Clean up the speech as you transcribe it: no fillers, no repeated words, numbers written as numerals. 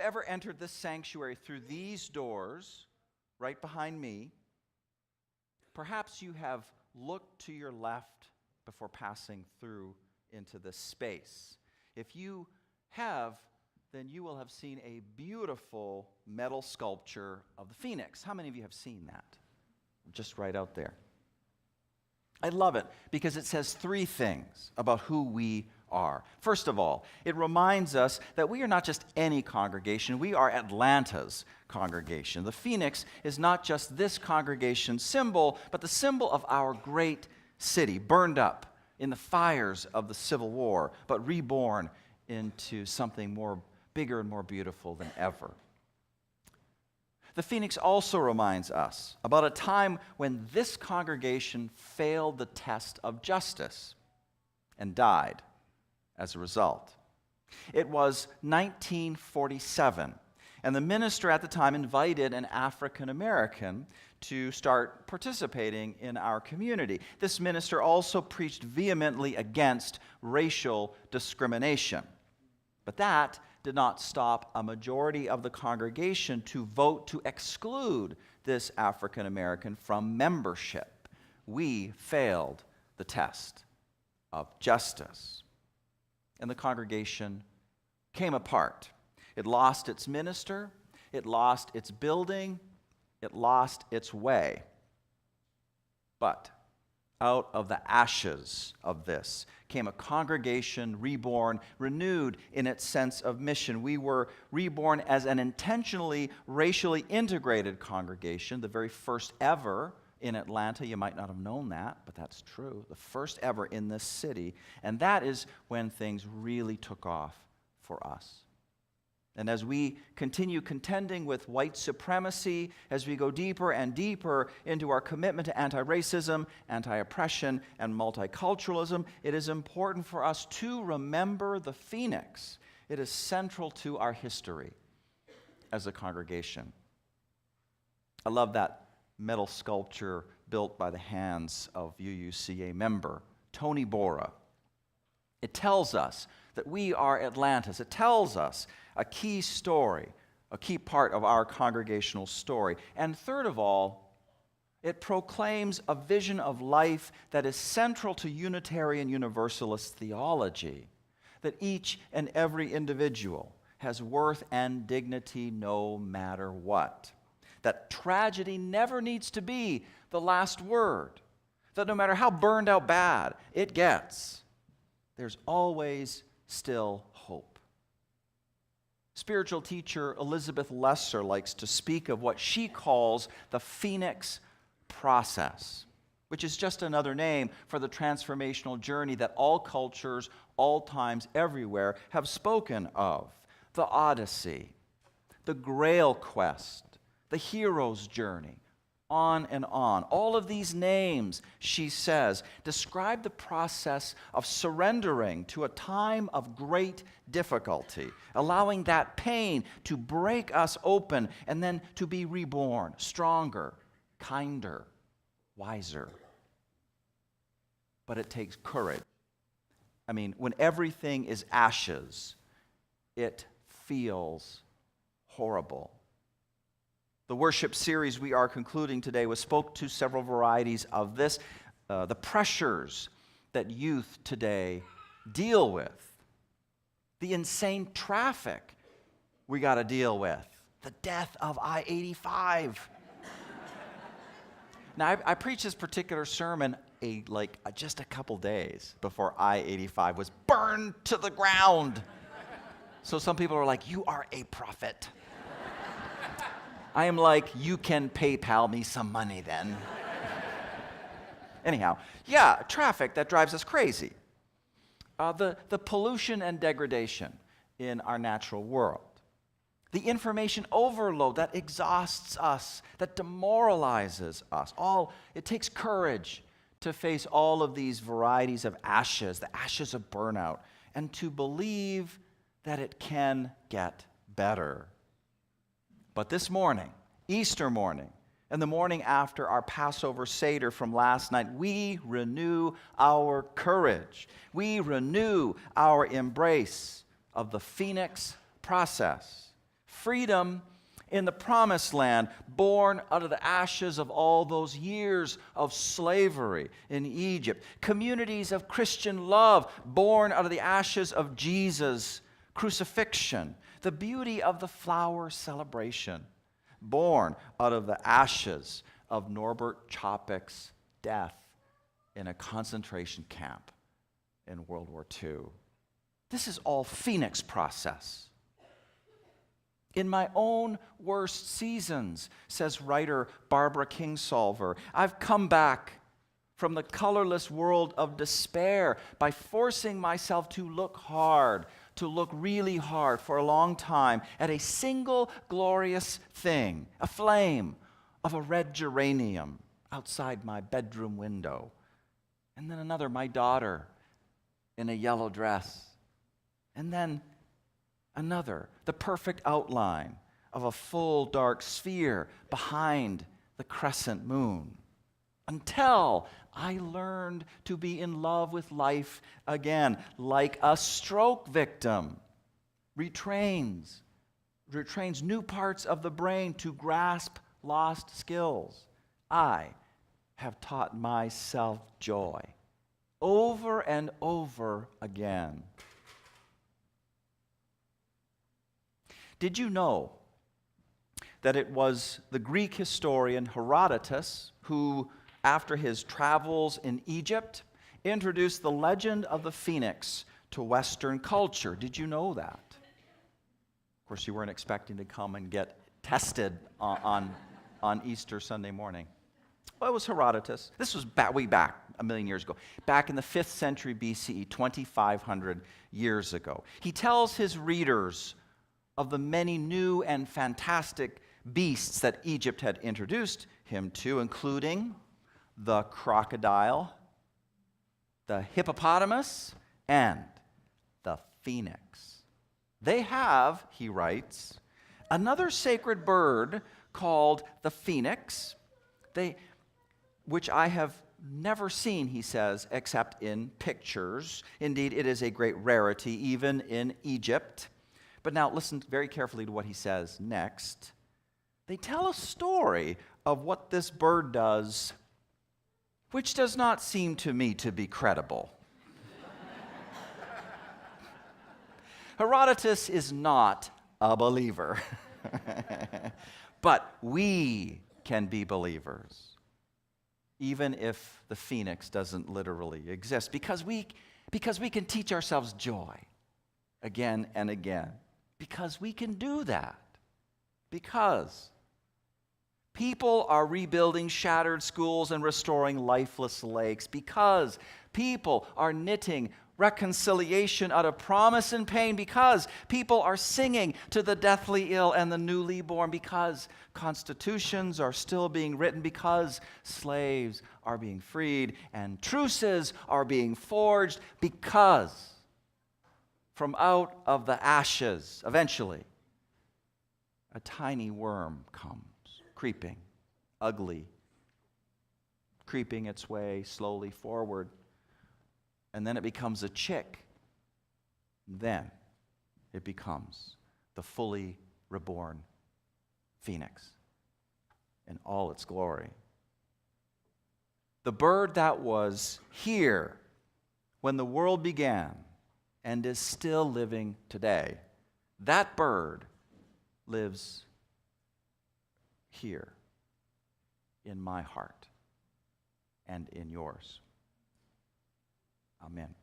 ever entered this sanctuary through these doors, right behind me, perhaps you have looked to your left before passing through into this space. If you have, then you will have seen a beautiful metal sculpture of the phoenix. How many of you have seen that? Just right out there. I love it because it says three things about who we are. First of all, it reminds us that we are not just any congregation, we are Atlanta's congregation. The phoenix is not just this congregation's symbol, but the symbol of our great city, burned up in the fires of the Civil War, but reborn into something more bigger and more beautiful than ever. The phoenix also reminds us about a time when this congregation failed the test of justice and died as a result. It was 1947, and the minister at the time invited an African American to start participating in our community. This minister also preached vehemently against racial discrimination. But that did not stop a majority of the congregation to vote to exclude this African American from membership. We failed the test of justice. And the congregation came apart. It lost its minister, it lost its building, it lost its way. But out of the ashes of this came a congregation reborn, renewed in its sense of mission. We were reborn as an intentionally racially integrated congregation, the very first ever in Atlanta. You might not have known that, but that's true. The first ever in this city. And that is when things really took off for us. And as we continue contending with white supremacy, as we go deeper and deeper into our commitment to anti-racism, anti-oppression, and multiculturalism, it is important for us to remember the phoenix. It is central to our history as a congregation. I love that metal sculpture built by the hands of UUCA member Tony Bora. It tells us that we are Atlantis. It tells us a key story, a key part of our congregational story. And third of all, it proclaims a vision of life that is central to Unitarian Universalist theology, that each and every individual has worth and dignity no matter what, that tragedy never needs to be the last word, that no matter how burned out bad it gets, there's always still hope. Spiritual teacher Elizabeth Lesser likes to speak of what she calls the Phoenix process, which is just another name for the transformational journey that all cultures, all times, everywhere have spoken of. The Odyssey, the Grail quest, the hero's journey, on and on. All of these names, she says, describe the process of surrendering to a time of great difficulty, allowing that pain to break us open and then to be reborn, stronger, kinder, wiser. But it takes courage. I mean, when everything is ashes, it feels horrible. The worship series we are concluding today spoke to several varieties of this, the pressures that youth today deal with, the insane traffic we got to deal with, the death of I-85. Now, I preached this particular sermon just a couple days before I-85 was burned to the ground. So some people are like, "You are a prophet." I am like, "You can PayPal me some money then." Anyhow, yeah, traffic that drives us crazy. The pollution and degradation in our natural world. The information overload that exhausts us, that demoralizes us. It takes courage to face all of these varieties of ashes, the ashes of burnout, and to believe that it can get better. But this morning, Easter morning, and the morning after our Passover Seder from last night, we renew our courage. We renew our embrace of the Phoenix process. freedom in the promised land, born out of the ashes of all those years of slavery in Egypt. Communities of Christian love, born out of the ashes of Jesus' crucifixion. The beauty of the flower celebration, born out of the ashes of Norbert Chopek's death in a concentration camp in World War II. This is all Phoenix process. In my own worst seasons, says writer Barbara Kingsolver, I've come back from the colorless world of despair by forcing myself to look hard, to look really hard for a long time at a single glorious thing, a flame of a red geranium outside my bedroom window. And then another, my daughter in a yellow dress. And then another, the perfect outline of a full dark sphere behind the crescent moon. Until I learned to be in love with life again, like a stroke victim. Retrains new parts of the brain to grasp lost skills. I have taught myself joy over and over again. Did you know that it was the Greek historian Herodotus who, after his travels in Egypt, introduced the legend of the phoenix to Western culture? Did you know that? Of course, you weren't expecting to come and get tested on Easter Sunday morning. Well, it was Herodotus. This was way back, 1,000,000 years ago. Back in the 5th century BCE, 2,500 years ago. He tells his readers of the many new and fantastic beasts that Egypt had introduced him to, including the crocodile, the hippopotamus, and the phoenix. They have, he writes, another sacred bird called the phoenix, which I have never seen, he says, except in pictures. Indeed, it is a great rarity, even in Egypt. But now listen very carefully to what he says next. They tell a story of what this bird does, which does not seem to me to be credible. Herodotus is not a believer. But we can be believers, even if the phoenix doesn't literally exist, because we can teach ourselves joy again and again. Because we can do that. Because people are rebuilding shattered schools and restoring lifeless lakes. Because people are knitting reconciliation out of promise and pain. Because people are singing to the deathly ill and the newly born. Because constitutions are still being written. Because slaves are being freed and truces are being forged. Because from out of the ashes, eventually, a tiny worm comes, creeping, ugly, creeping its way slowly forward. And then it becomes a chick. Then it becomes the fully reborn phoenix in all its glory. The bird that was here when the world began and is still living today, that bird lives here in my heart and in yours. Amen.